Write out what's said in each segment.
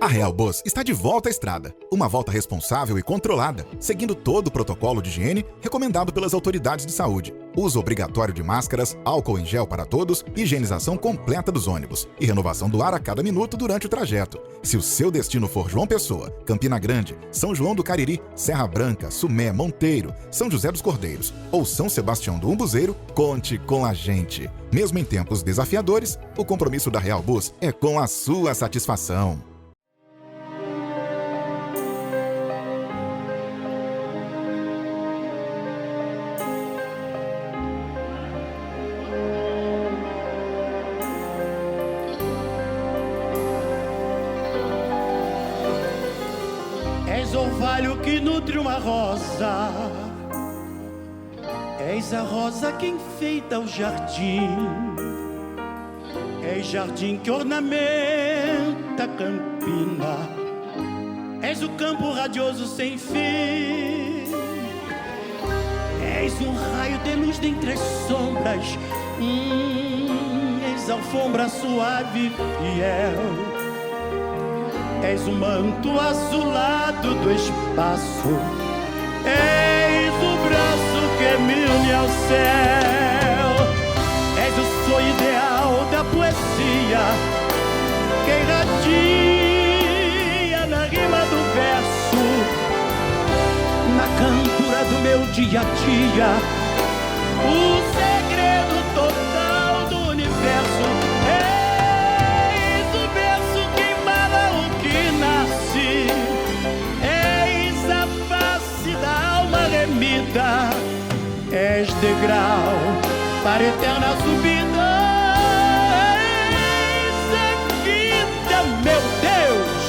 A Real Bus está de volta à estrada. Uma volta responsável e controlada, seguindo todo o protocolo de higiene recomendado pelas autoridades de saúde. Uso obrigatório de máscaras, álcool em gel para todos, higienização completa dos ônibus e renovação do ar a cada minuto durante o trajeto. Se o seu destino for João Pessoa, Campina Grande, São João do Cariri, Serra Branca, Sumé, Monteiro, São José dos Cordeiros ou São Sebastião do Umbuzeiro, conte com a gente. Mesmo em tempos desafiadores, o compromisso da Real Bus é com a sua satisfação. És orvalho que nutre uma rosa, és a rosa que enfeita o jardim, és jardim que ornamenta a campina, és o campo radioso sem fim, és um raio de luz dentre as sombras, és alfombra suave e fiel. És o manto azulado do espaço, és o braço que me une ao céu, és o sonho ideal da poesia que irradia na rima do verso, na cantora do meu dia a dia, o segredo total do universo. És degrau para a eterna subida, és a vida, meu Deus,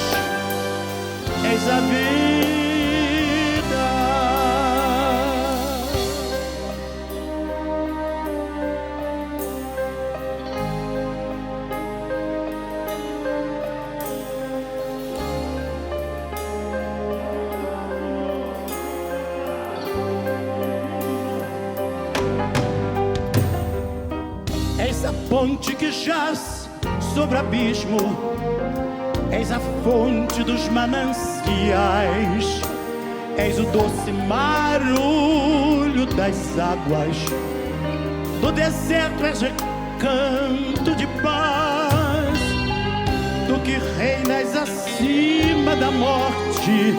és a vida. És a ponte que jaz sobre o abismo, és a fonte dos mananciais, és o doce marulho das águas, do deserto és recanto de paz, tu que reinas acima da morte,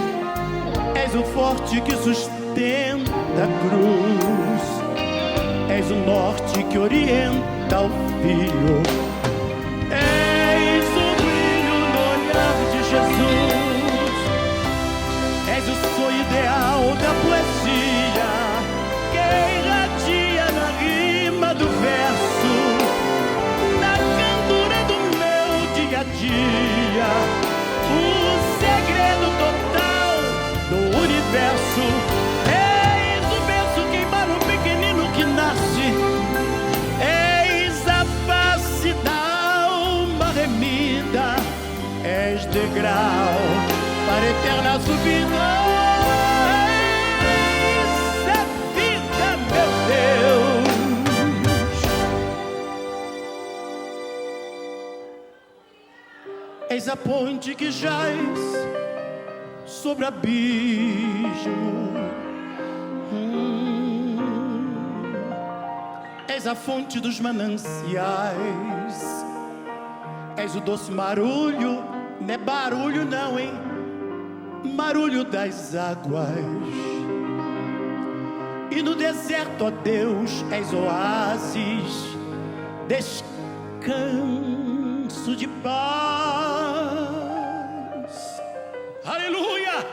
és o forte que sustenta a cruz, és o norte que orienta ao filho, és o brilho no olhar de Jesus, és o sonho ideal da poesia que irradia na rima do verso, na cantora do meu dia a dia, o segredo total do universo. És o berço que embala o pequenino que nasce, és degrau para a eterna subida, és a vida, meu Deus. És a ponte que jaz sobre o abismo, és a fonte dos mananciais, és o doce marulho, não é barulho não, hein? Marulho das águas. E no deserto, ó Deus, és oásis, descanso de paz. Aleluia!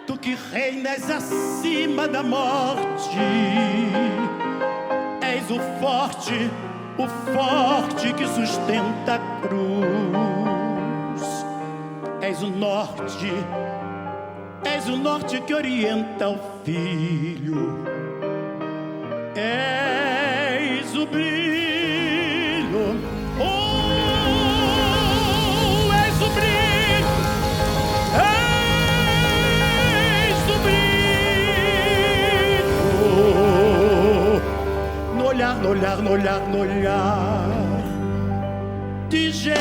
Tu que reinas acima da morte, és o forte que sustenta a cruz, és o norte que orienta o filho, és o brilho, és o brilho, és no olhar de Jesus.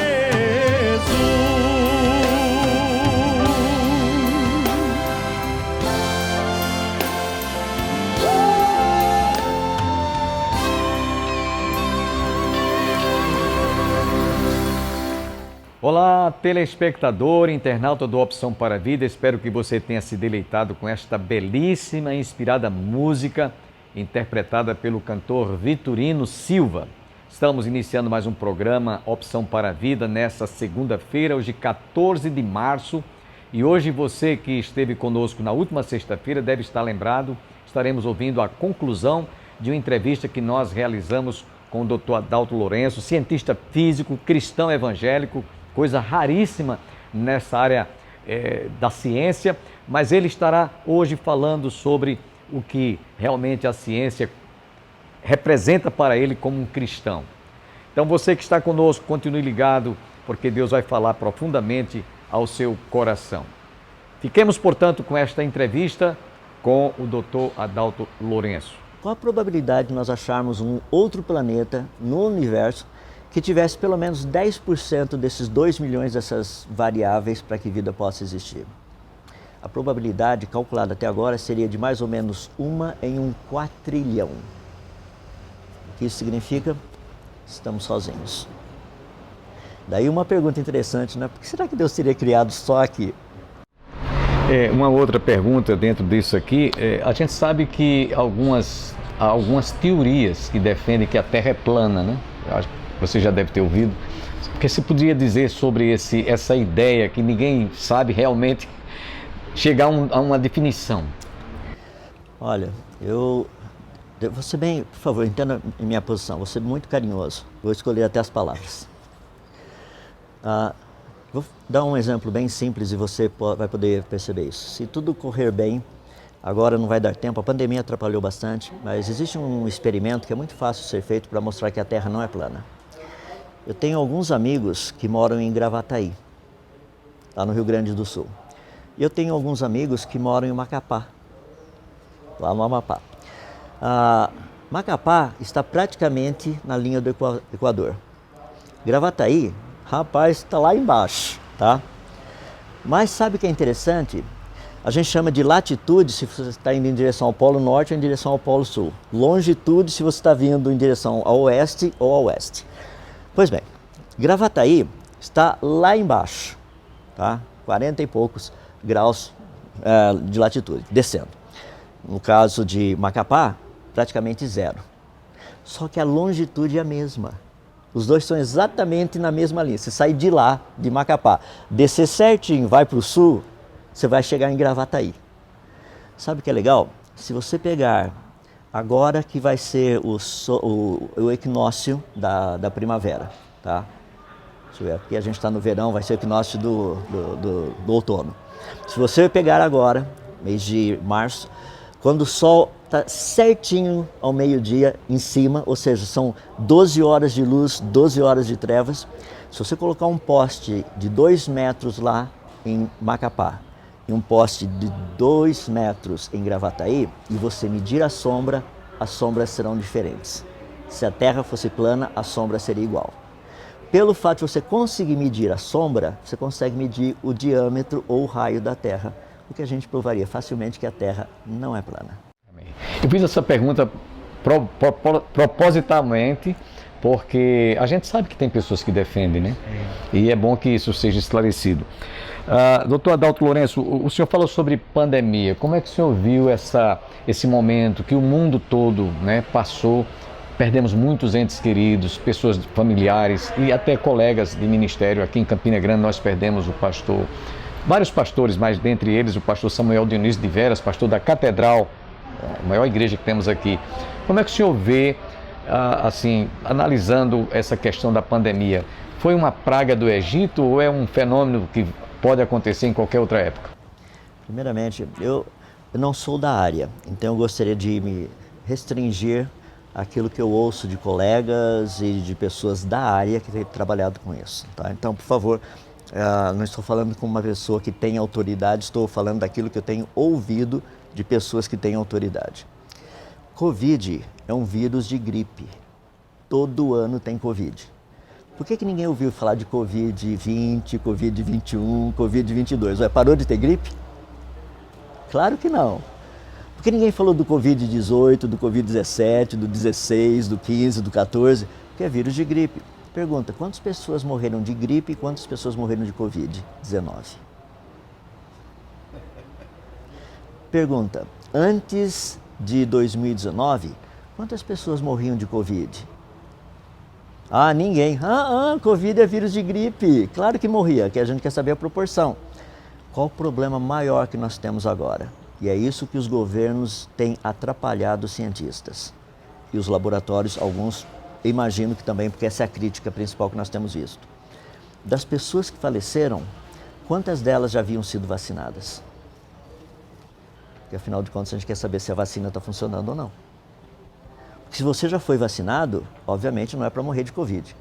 Olá, telespectador, internauta do Opção para a Vida. Espero que você tenha se deleitado com esta belíssima e inspirada música interpretada pelo cantor Vitorino Silva. Estamos iniciando mais um programa Opção para a Vida nesta segunda-feira, hoje 14 de março. E hoje você que esteve conosco na última sexta-feira deve estar lembrado, estaremos ouvindo a conclusão de uma entrevista que nós realizamos com o Dr. Adalto Lourenço, cientista físico, cristão evangélico, coisa raríssima nessa área da ciência, mas ele estará hoje falando sobre o que realmente a ciência representa para ele como um cristão. Então você que está conosco, continue ligado, porque Deus vai falar profundamente ao seu coração. Fiquemos, portanto, com esta entrevista com o Dr. Adalto Lourenço. Qual a probabilidade de nós acharmos um outro planeta no universo que tivesse pelo menos 10% desses 2 milhões dessas variáveis para que vida possa existir? A probabilidade calculada até agora seria de mais ou menos 1 em 1 quatrilhão. O que isso significa? Estamos sozinhos. Daí uma pergunta interessante, né? Por que será que Deus teria criado só aqui? Uma outra pergunta dentro disso aqui, a gente sabe que algumas teorias que defendem que a Terra é plana, né? Acho que você já deve ter ouvido. Porque você podia dizer sobre essa ideia que ninguém sabe realmente chegar a uma definição? Olha, eu vou ser bem, por favor, entenda a minha posição, vou ser muito carinhoso, vou escolher até as palavras. Vou dar um exemplo bem simples e você vai poder perceber isso. Se tudo correr bem, agora não vai dar tempo, a pandemia atrapalhou bastante, mas existe um experimento que é muito fácil de ser feito para mostrar que a Terra não é plana. Eu tenho alguns amigos que moram em Gravataí, lá no Rio Grande do Sul. E eu tenho alguns amigos que moram em Macapá, lá no Amapá. Macapá está praticamente na linha do Equador. Gravataí, rapaz, está lá embaixo, tá? Mas sabe o que é interessante? A gente chama de latitude se você está indo em direção ao Polo Norte ou em direção ao Polo Sul. Longitude se você está vindo em direção ao oeste ou ao oeste. Pois bem, Gravataí está lá embaixo, tá? 40 e poucos graus de latitude, descendo. No caso de Macapá, praticamente 0. Só que a longitude é a mesma. Os dois estão exatamente na mesma linha. Você sai de lá, de Macapá, descer certinho, vai para o sul, você vai chegar em Gravataí. Sabe o que é legal? Se você pegar agora que vai ser o equinócio da primavera, tá? Deixa eu ver, aqui a gente está no verão, vai ser o equinócio do outono. Se você pegar agora, mês de março, quando o sol está certinho ao meio-dia em cima, ou seja, são 12 horas de luz, 12 horas de trevas, se você colocar um poste de 2 metros lá em Macapá, e um poste de 2 metros em Gravataí, e você medir as sombras serão diferentes. Se a Terra fosse plana, a sombra seria igual. Pelo fato de você conseguir medir a sombra, você consegue medir o diâmetro ou o raio da Terra, o que a gente provaria facilmente que a Terra não é plana. Eu fiz essa pergunta propositalmente, porque a gente sabe que tem pessoas que defendem, né? E é bom que isso seja esclarecido. Doutor Adalto Lourenço, o senhor falou sobre pandemia. Como é que o senhor viu esse momento que o mundo todo, né, passou? Perdemos muitos entes queridos, pessoas familiares e até colegas de ministério. Aqui em Campina Grande nós perdemos vários pastores, mas dentre eles o pastor Samuel Dionísio de Veras, pastor da Catedral, a maior igreja que temos aqui. Como é que o senhor vê, assim, analisando essa questão da pandemia? Foi uma praga do Egito ou é um fenômeno que pode acontecer em qualquer outra época? Primeiramente, eu não sou da área, então eu gostaria de me restringir àquilo que eu ouço de colegas e de pessoas da área que têm trabalhado com isso, tá? Então, por favor, não estou falando com uma pessoa que tem autoridade, estou falando daquilo que eu tenho ouvido de pessoas que têm autoridade. Covid é um vírus de gripe, todo ano tem Covid. Por que ninguém ouviu falar de Covid-20, Covid-21, Covid-22? Ué, parou de ter gripe? Claro que não. Por que ninguém falou do Covid-18, do Covid-17, do 16, do 15, do 14? Porque é vírus de gripe. Pergunta, quantas pessoas morreram de gripe e quantas pessoas morreram de Covid-19? Pergunta, antes de 2019, quantas pessoas morriam de Covid? Ah, ninguém. Covid é vírus de gripe. Claro que morria, que a gente quer saber a proporção. Qual o problema maior que nós temos agora? E é isso que os governos têm atrapalhado os cientistas. E os laboratórios, alguns, imagino que também, porque essa é a crítica principal que nós temos visto. Das pessoas que faleceram, quantas delas já haviam sido vacinadas? Porque afinal de contas a gente quer saber se a vacina está funcionando ou não. Porque se você já foi vacinado, obviamente não é para morrer de Covid.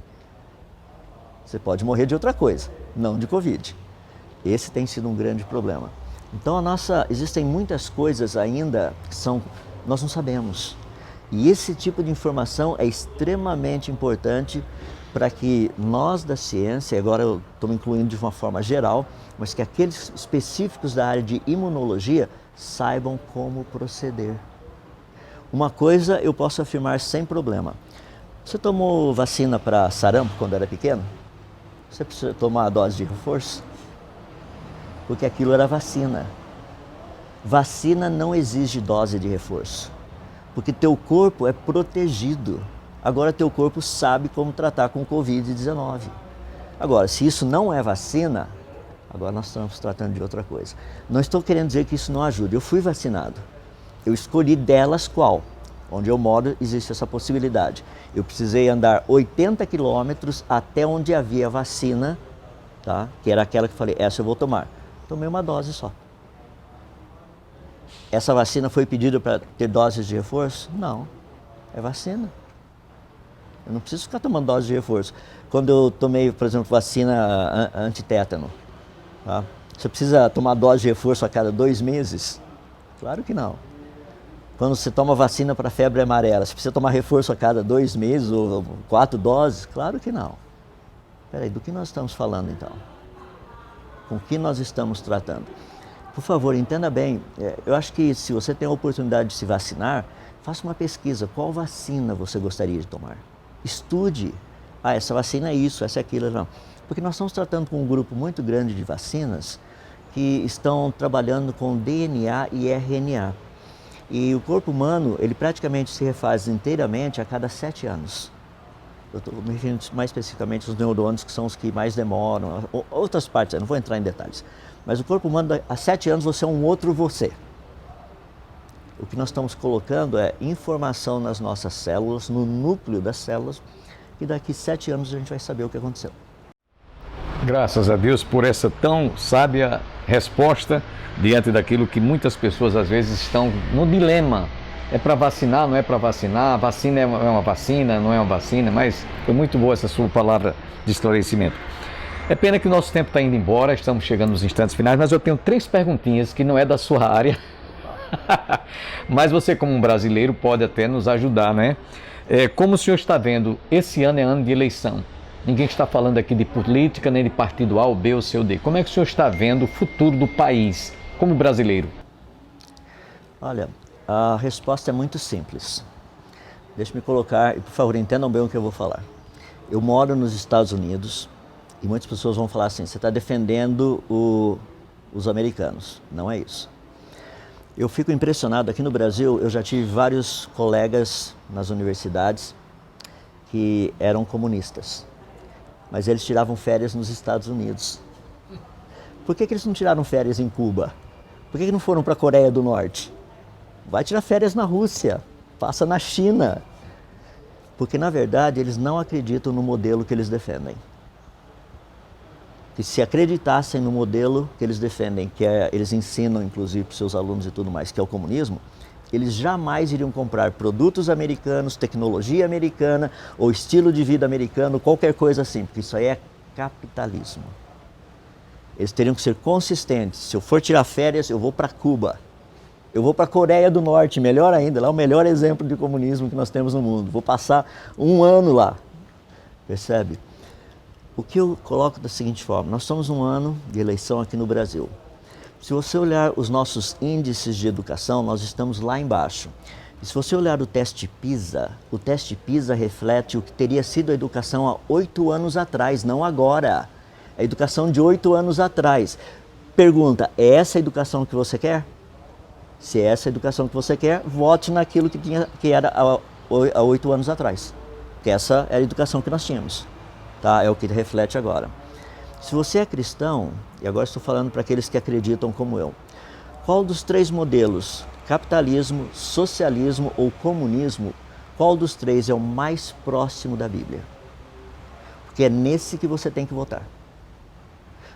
Você pode morrer de outra coisa, não de Covid. Esse tem sido um grande problema. Então existem muitas coisas ainda que nós não sabemos. E esse tipo de informação é extremamente importante para que nós da ciência, agora eu estou me incluindo de uma forma geral, mas que aqueles específicos da área de imunologia saibam como proceder. Uma coisa eu posso afirmar sem problema. Você tomou vacina para sarampo quando era pequeno? Você precisa tomar a dose de reforço? Porque aquilo era vacina. Vacina não exige dose de reforço, porque teu corpo é protegido. Agora teu corpo sabe como tratar com o Covid-19. Agora, se isso não é vacina, agora nós estamos tratando de outra coisa. Não estou querendo dizer que isso não ajude. Eu fui vacinado. Eu escolhi delas qual? Onde eu moro existe essa possibilidade. Eu precisei andar 80 quilômetros até onde havia vacina, tá? Que era aquela que eu falei, essa eu vou tomar. Tomei uma dose só. Essa vacina foi pedida para ter doses de reforço? Não, é vacina. Eu não preciso ficar tomando dose de reforço. Quando eu tomei, por exemplo, vacina antitétano, tá? Você precisa tomar dose de reforço a cada 2 meses? Claro que não. Quando você toma vacina para febre amarela, você precisa tomar reforço a cada 2 meses ou 4 doses? Claro que não. Espera aí, do que nós estamos falando então? Com o que nós estamos tratando? Por favor, entenda bem, eu acho que se você tem a oportunidade de se vacinar, faça uma pesquisa, qual vacina você gostaria de tomar? Estude, essa vacina é isso, essa é aquilo, não. Porque nós estamos tratando com um grupo muito grande de vacinas que estão trabalhando com DNA e RNA. E o corpo humano, ele praticamente se refaz inteiramente a cada 7 anos. Eu estou me referindo mais especificamente aos neurônios, que são os que mais demoram, outras partes, eu não vou entrar em detalhes. Mas o corpo humano, há 7 anos, você é um outro você. O que nós estamos colocando é informação nas nossas células, no núcleo das células, e daqui 7 anos a gente vai saber o que aconteceu. Graças a Deus por essa tão sábia resposta diante daquilo que muitas pessoas às vezes estão no dilema. É para vacinar, não é para vacinar? A vacina é uma vacina, não é uma vacina? Mas foi muito boa essa sua palavra de esclarecimento. É pena que o nosso tempo está indo embora, estamos chegando nos instantes finais, mas eu tenho 3 perguntinhas que não é da sua área. Mas você, como um brasileiro, pode até nos ajudar, né? Como o senhor está vendo, esse ano é ano de eleição. Ninguém está falando aqui de política, nem de partido A, ou B, ou C, ou D. Como é que o senhor está vendo o futuro do país, como brasileiro? Olha, a resposta é muito simples. Deixe-me colocar, e por favor, entendam bem o que eu vou falar. Eu moro nos Estados Unidos e muitas pessoas vão falar assim, você está defendendo os americanos. Não é isso. Eu fico impressionado, aqui no Brasil, eu já tive vários colegas nas universidades que eram comunistas, mas eles tiravam férias nos Estados Unidos. Por que eles não tiraram férias em Cuba? Por que não foram para a Coreia do Norte? Vai tirar férias na Rússia, passa na China. Porque, na verdade, eles não acreditam no modelo que eles defendem. E se acreditassem no modelo que eles defendem, que eles ensinam, inclusive, para os seus alunos e tudo mais, que é o comunismo, eles jamais iriam comprar produtos americanos, tecnologia americana, ou estilo de vida americano, qualquer coisa assim, porque isso aí é capitalismo. Eles teriam que ser consistentes. Se eu for tirar férias, eu vou para Cuba. Eu vou para a Coreia do Norte, melhor ainda, lá é o melhor exemplo de comunismo que nós temos no mundo. Vou passar um ano lá, percebe? O que eu coloco da seguinte forma, nós estamos num ano de eleição aqui no Brasil. Se você olhar os nossos índices de educação, nós estamos lá embaixo. E se você olhar o teste PISA reflete o que teria sido a educação há 8 anos atrás, não agora. A educação de 8 anos atrás. Pergunta, é essa a educação que você quer? Se é essa a educação que você quer, vote naquilo que era há 8 anos atrás. Porque essa é a educação que nós tínhamos. Tá? É o que reflete agora. Se você é cristão, e agora estou falando para aqueles que acreditam como eu, qual dos 3 modelos, capitalismo, socialismo ou comunismo, qual dos 3 é o mais próximo da Bíblia? Porque é nesse que você tem que votar.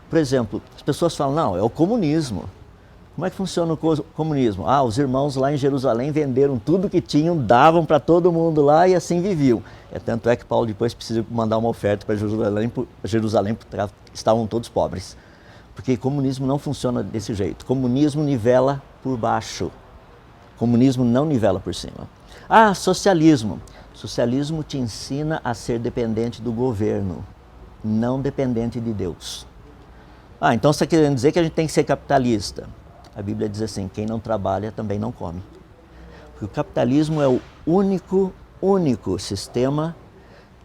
Por exemplo, as pessoas falam, não, é o comunismo. Como é que funciona o comunismo? Ah, os irmãos lá em Jerusalém venderam tudo que tinham, davam para todo mundo lá e assim viviam. Tanto é que Paulo depois precisa mandar uma oferta para Jerusalém porque estavam todos pobres. Porque comunismo não funciona desse jeito. Comunismo nivela por baixo. Comunismo não nivela por cima. Ah, socialismo. Socialismo te ensina a ser dependente do governo, não dependente de Deus. Ah, então você está querendo dizer que a gente tem que ser capitalista. A Bíblia diz assim, quem não trabalha também não come. Porque o capitalismo é o único sistema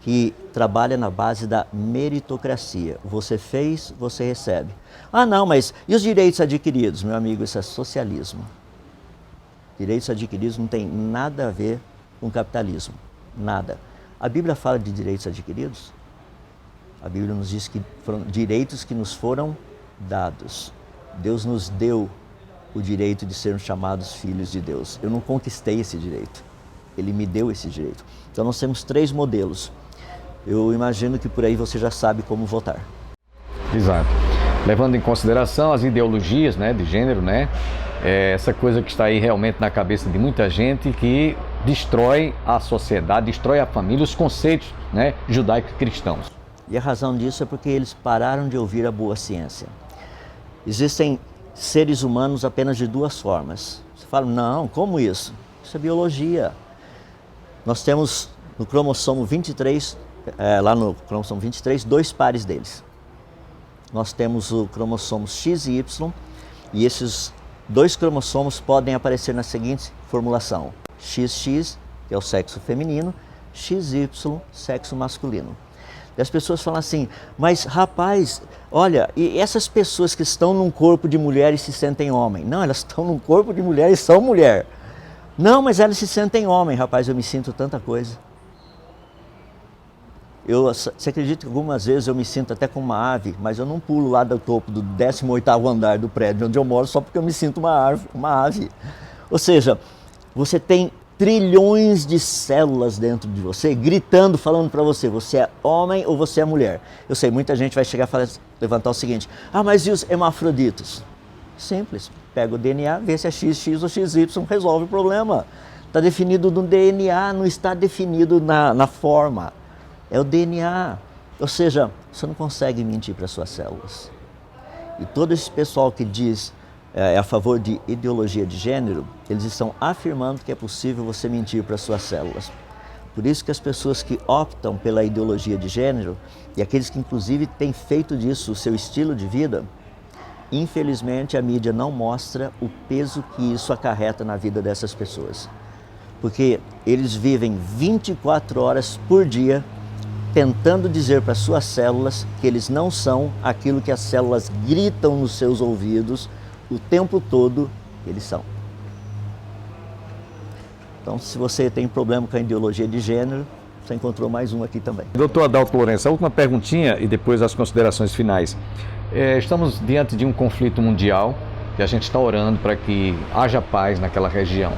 que trabalha na base da meritocracia. Você fez, você recebe. Ah não, mas e os direitos adquiridos? Meu amigo, isso é socialismo. Direitos adquiridos não tem nada a ver com capitalismo. Nada. A Bíblia fala de direitos adquiridos? A Bíblia nos diz que foram direitos que nos foram dados. Deus nos deu o direito de sermos chamados filhos de Deus. Eu não conquistei esse direito. Ele me deu esse direito. Então nós temos 3 modelos. Eu imagino que por aí você já sabe como votar. Exato. Levando em consideração as ideologias, né, de gênero, né? Essa coisa que está aí realmente na cabeça de muita gente que destrói a sociedade, destrói a família, os conceitos, né, judaico-cristãos. E a razão disso é porque eles pararam de ouvir a boa ciência. Existem seres humanos apenas de 2 formas. Você fala, não, como isso? Isso é biologia. Nós temos no cromossomo 23, lá no cromossomo 23, 2 pares deles. Nós temos o cromossomo X e Y, e esses 2 cromossomos podem aparecer na seguinte formulação. XX, que é o sexo feminino, XY, sexo masculino. E as pessoas falam assim, mas rapaz, olha, e essas pessoas que estão num corpo de mulher e se sentem homem? Não, elas estão num corpo de mulher e são mulher. Não, mas elas se sentem homem. Rapaz, eu me sinto tanta coisa. Você acredita que algumas vezes eu me sinto até como uma ave, mas eu não pulo lá do topo do 18º andar do prédio onde eu moro só porque eu me sinto uma ave. Ou seja, você tem trilhões de células dentro de você, gritando, falando para você, você é homem ou você é mulher. Eu sei, muita gente vai chegar e levantar o seguinte, ah, mas e os hemafroditos? Simples, pega o DNA, vê se é XX ou XY, resolve o problema. Está definido no DNA, não está definido na forma. É o DNA. Ou seja, você não consegue mentir para suas células. E todo esse pessoal que diz a favor de ideologia de gênero, eles estão afirmando que é possível você mentir para suas células. Por isso que as pessoas que optam pela ideologia de gênero, e aqueles que inclusive têm feito disso o seu estilo de vida, infelizmente a mídia não mostra o peso que isso acarreta na vida dessas pessoas. Porque eles vivem 24 horas por dia tentando dizer para suas células que eles não são aquilo que as células gritam nos seus ouvidos o tempo todo que eles são. Então, se você tem problema com a ideologia de gênero, você encontrou mais um aqui também. Doutor Adalto Lourenço, a última perguntinha e depois as considerações finais. Estamos diante de um conflito mundial e a gente está orando para que haja paz naquela região.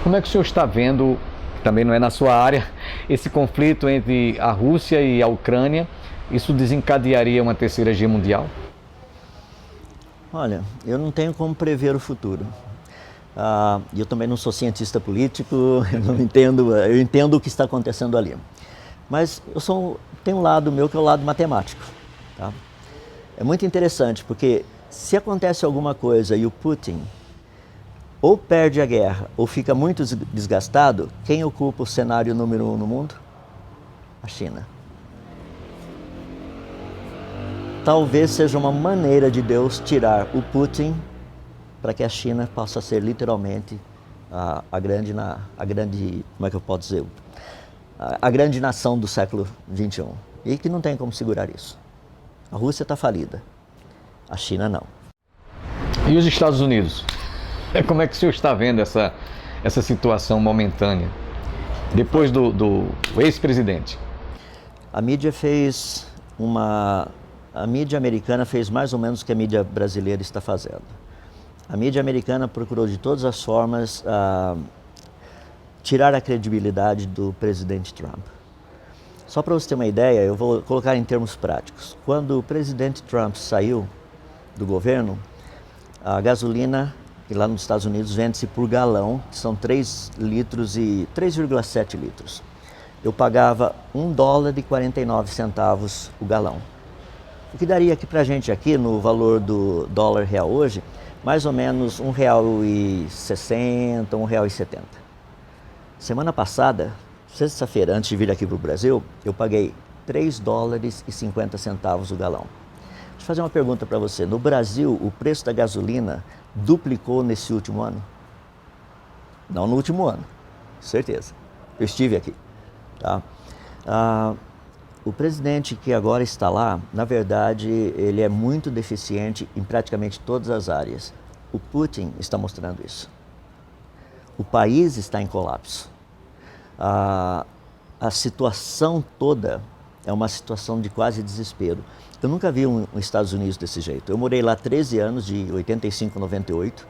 Como é que o senhor está vendo, que também não é na sua área, esse conflito entre a Rússia e a Ucrânia? Isso desencadearia uma 3ª guerra mundial? Olha, eu não tenho como prever o futuro. Eu também não sou cientista político, eu entendo o que está acontecendo ali. Mas tenho um lado meu que é o lado matemático. Tá? É muito interessante, porque se acontece alguma coisa e o Putin ou perde a guerra ou fica muito desgastado, quem ocupa o cenário número 1 no mundo? A China. Talvez seja uma maneira de Deus tirar o Putin para que a China possa ser literalmente a grande, como é que eu posso dizer? A grande nação do século XXI. E que não tem como segurar isso. A Rússia está falida, a China não. E os Estados Unidos? Como é que o senhor está vendo essa situação momentânea, depois do ex-presidente? A mídia americana fez mais ou menos o que a mídia brasileira está fazendo. A mídia americana procurou de todas as formas tirar a credibilidade do presidente Trump. Só para você ter uma ideia, eu vou colocar em termos práticos. Quando o presidente Trump saiu do governo, a gasolina, que lá nos Estados Unidos vende-se por galão, que são 3,7 litros. Eu pagava $1,49 o galão. O que daria aqui pra gente aqui, no valor do dólar real hoje, mais ou menos R$1,60, R$1,70. Semana passada, sexta-feira, antes de vir aqui para o Brasil, eu paguei $3,50 o galão. Deixa eu fazer uma pergunta para você. No Brasil, o preço da gasolina duplicou nesse último ano? Não no último ano, certeza. Eu estive aqui. Tá? O presidente que agora está lá, na verdade, ele é muito deficiente em praticamente todas as áreas. O Putin está mostrando isso. O país está em colapso. A situação toda é uma situação de quase desespero. Eu nunca vi um Estados Unidos desse jeito. Eu morei lá 13 anos, de 85 a 98.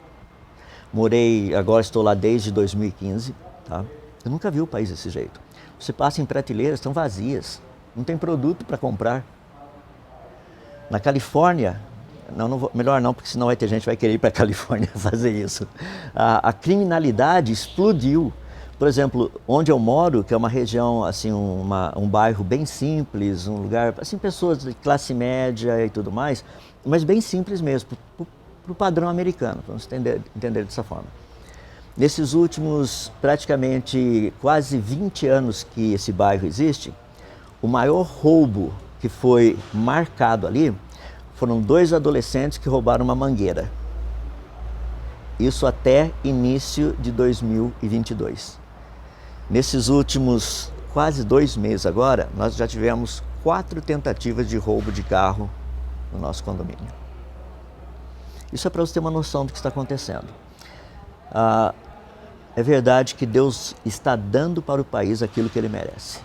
Agora estou lá desde 2015. Tá? Eu nunca vi o país desse jeito. Você passa em prateleiras, estão vazias. Não tem produto para comprar. Na Califórnia, melhor não, porque senão vai ter gente que vai querer ir para a Califórnia fazer isso. A criminalidade explodiu. Por exemplo, onde eu moro, que é uma região, assim, um bairro bem simples, um lugar, assim, pessoas de classe média e tudo mais, mas bem simples mesmo, para o padrão americano, vamos entender dessa forma. Nesses últimos, praticamente, quase 20 anos que esse bairro existe, o maior roubo que foi marcado ali foram 2 adolescentes que roubaram uma mangueira. Isso até início de 2022. Nesses últimos quase 2 meses agora, nós já tivemos 4 tentativas de roubo de carro no nosso condomínio. Isso é para você ter uma noção do que está acontecendo. É verdade que Deus está dando para o país aquilo que ele merece.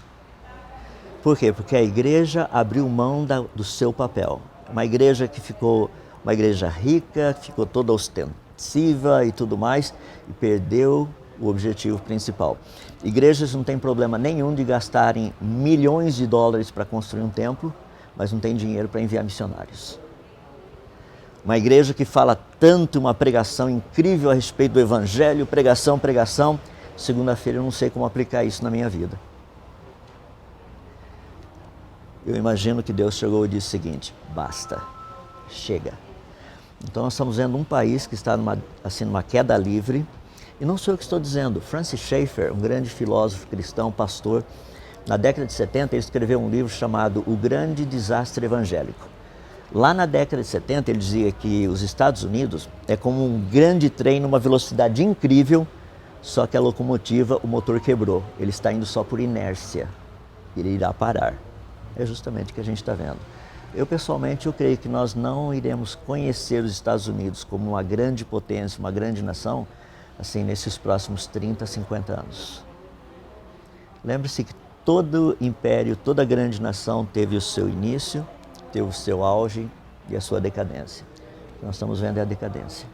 Por quê? Porque a igreja abriu mão do seu papel. Uma igreja que ficou uma igreja rica, ficou toda ostensiva e tudo mais, e perdeu o objetivo principal. Igrejas não têm problema nenhum de gastarem milhões de dólares para construir um templo, mas não tem dinheiro para enviar missionários. Uma igreja que fala tanto, uma pregação incrível a respeito do evangelho, pregação, segunda-feira eu não sei como aplicar isso na minha vida. Eu imagino que Deus chegou e disse o seguinte: basta, chega. Então nós estamos vendo um país que está numa queda livre, e não sou eu que estou dizendo. Francis Schaeffer, um grande filósofo cristão, pastor, na década de 70 ele escreveu um livro chamado O Grande Desastre Evangélico. Lá na década de 70 ele dizia que os Estados Unidos é como um grande trem numa velocidade incrível, só que a locomotiva, o motor quebrou. Ele está indo só por inércia, ele irá parar. É justamente o que a gente está vendo. Eu pessoalmente creio que nós não iremos conhecer os Estados Unidos como uma grande potência, uma grande nação, assim, nesses próximos 30, 50 anos. Lembre-se que todo império, toda grande nação teve o seu início, teve o seu auge e a sua decadência. Nós estamos vendo a decadência.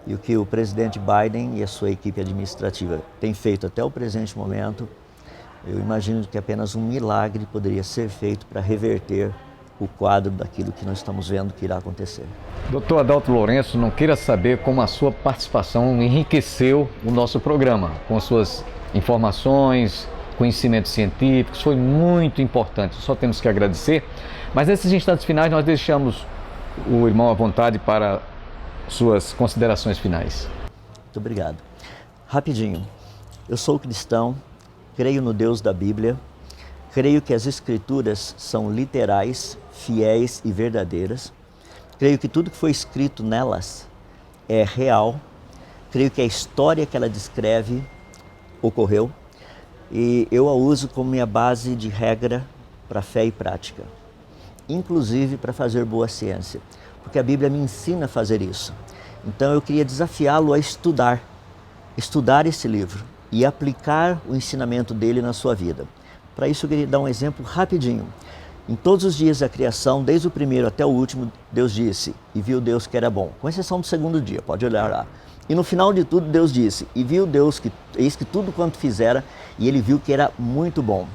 E o que o presidente Biden e a sua equipe administrativa têm feito até o presente momento, eu imagino que apenas um milagre poderia ser feito para reverter o quadro daquilo que nós estamos vendo que irá acontecer. Dr. Adalto Lourenço, não queira saber como a sua participação enriqueceu o nosso programa, com suas informações, conhecimentos científicos, foi muito importante, só temos que agradecer. Mas nesses instantes finais nós deixamos o irmão à vontade para suas considerações finais. Muito obrigado. Rapidinho, eu sou cristão, creio no Deus da Bíblia, creio que as Escrituras são literais, fiéis e verdadeiras, creio que tudo que foi escrito nelas é real, creio que a história que ela descreve ocorreu e eu a uso como minha base de regra para fé e prática, inclusive para fazer boa ciência, porque a Bíblia me ensina a fazer isso. Então eu queria desafiá-lo a estudar esse livro e aplicar o ensinamento dele na sua vida. Para isso eu queria dar um exemplo rapidinho. Em todos os dias da criação, desde o primeiro até o último, Deus disse, e viu Deus que era bom, com exceção do segundo dia, pode olhar lá. E no final de tudo Deus disse, e viu Deus que, eis que tudo quanto fizera, e ele viu que era muito bom.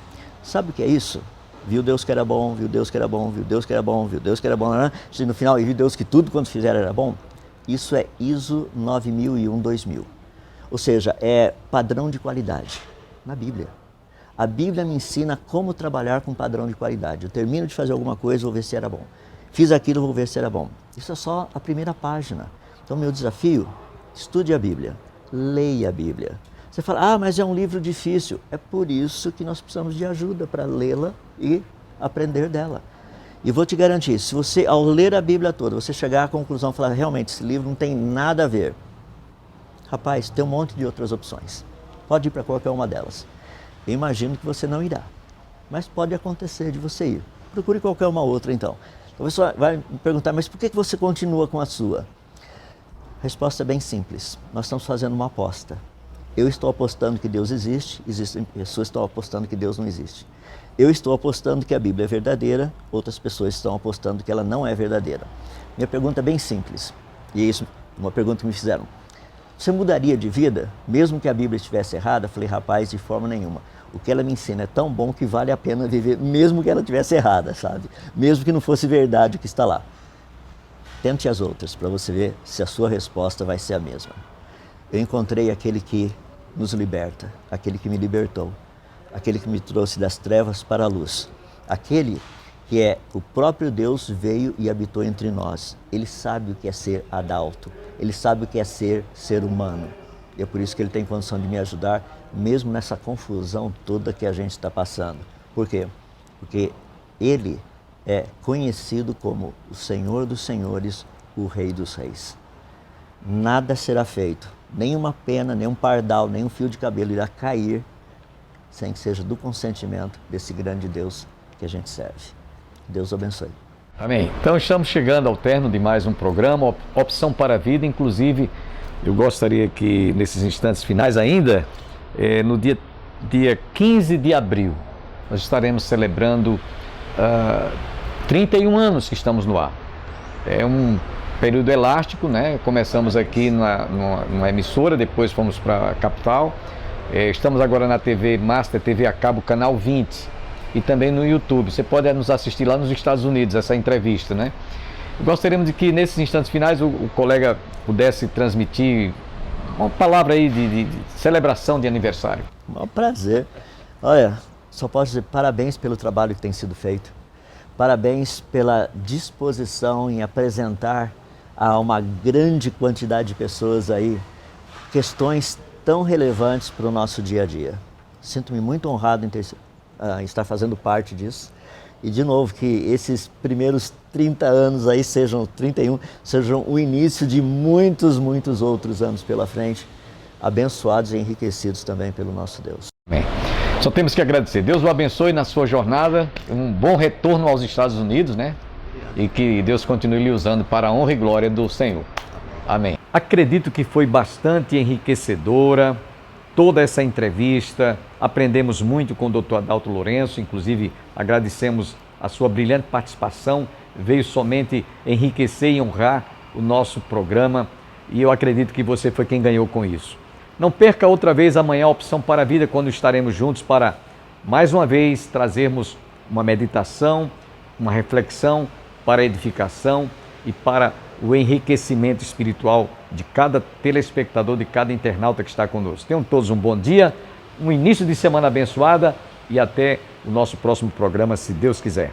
Sabe o que é isso? Viu Deus que era bom, viu Deus que era bom, viu Deus que era bom, viu Deus que era bom, e no final, e viu Deus que tudo quanto fizera era bom. Isso é ISO 9001-2000, ou seja, é padrão de qualidade na Bíblia. A Bíblia me ensina como trabalhar com padrão de qualidade. Eu termino de fazer alguma coisa, vou ver se era bom. Fiz aquilo, vou ver se era bom. Isso é só a primeira página. Então, meu desafio, estude a Bíblia, leia a Bíblia. Você fala, ah, mas é um livro difícil. É por isso que nós precisamos de ajuda para lê-la e aprender dela. E vou te garantir, se você, ao ler a Bíblia toda, você chegar à conclusão e falar, realmente, esse livro não tem nada a ver. Rapaz, tem um monte de outras opções. Pode ir para qualquer uma delas. Eu imagino que você não irá, mas pode acontecer de você ir. Procure qualquer uma outra então. Então você vai me perguntar, mas por que você continua com a sua? A resposta é bem simples. Nós estamos fazendo uma aposta. Eu estou apostando que Deus existe, existem pessoas que estão apostando que Deus não existe. Eu estou apostando que a Bíblia é verdadeira, outras pessoas estão apostando que ela não é verdadeira. Minha pergunta é bem simples, e é isso, uma pergunta que me fizeram. Você mudaria de vida, mesmo que a Bíblia estivesse errada? Eu falei, rapaz, de forma nenhuma. O que ela me ensina é tão bom que vale a pena viver, mesmo que ela estivesse errada, sabe? Mesmo que não fosse verdade o que está lá. Tente as outras, para você ver se a sua resposta vai ser a mesma. Eu encontrei aquele que nos liberta, aquele que me libertou, aquele que me trouxe das trevas para a luz, aquele que é o próprio Deus veio e habitou entre nós. Ele sabe o que é ser adulto, ele sabe o que é ser humano. E é por isso que ele tem condição de me ajudar, mesmo nessa confusão toda que a gente está passando. Por quê? Porque ele é conhecido como o Senhor dos Senhores, o Rei dos Reis. Nada será feito, nem uma pena, nem um pardal, nem um fio de cabelo irá cair sem que seja do consentimento desse grande Deus que a gente serve. Deus abençoe. Amém. Então estamos chegando ao término de mais um programa, Opção para a Vida. Inclusive, eu gostaria que nesses instantes finais ainda, no dia 15 de abril, nós estaremos celebrando 31 anos que estamos no ar. É um período elástico, né? Começamos aqui numa emissora, depois fomos para a capital. Estamos agora na TV Master, TV a cabo, canal 20 e também no YouTube. Você pode nos assistir lá nos Estados Unidos, essa entrevista, né? Gostaríamos de que nesses instantes finais o colega pudesse transmitir uma palavra aí de celebração de aniversário. Um prazer. Olha, só posso dizer parabéns pelo trabalho que tem sido feito. Parabéns pela disposição em apresentar a uma grande quantidade de pessoas aí questões tão relevantes para o nosso dia a dia. Sinto-me muito honrado em estar fazendo parte disso. E de novo, que esses primeiros 30 anos aí, sejam 31, sejam o início de muitos, muitos outros anos pela frente, abençoados e enriquecidos também pelo nosso Deus. Amém. Só temos que agradecer. Deus o abençoe na sua jornada, um bom retorno aos Estados Unidos, né? E que Deus continue lhe usando para a honra e glória do Senhor. Amém. Acredito que foi bastante enriquecedora toda essa entrevista. Aprendemos muito com o Dr. Adalto Lourenço, inclusive agradecemos a sua brilhante participação. Veio somente enriquecer e honrar o nosso programa e eu acredito que você foi quem ganhou com isso. Não perca outra vez amanhã a Opção para a Vida, quando estaremos juntos para, mais uma vez, trazermos uma meditação, uma reflexão para a edificação e para o enriquecimento espiritual de cada telespectador, de cada internauta que está conosco. Tenham todos um bom dia, um início de semana abençoada e até o nosso próximo programa, se Deus quiser.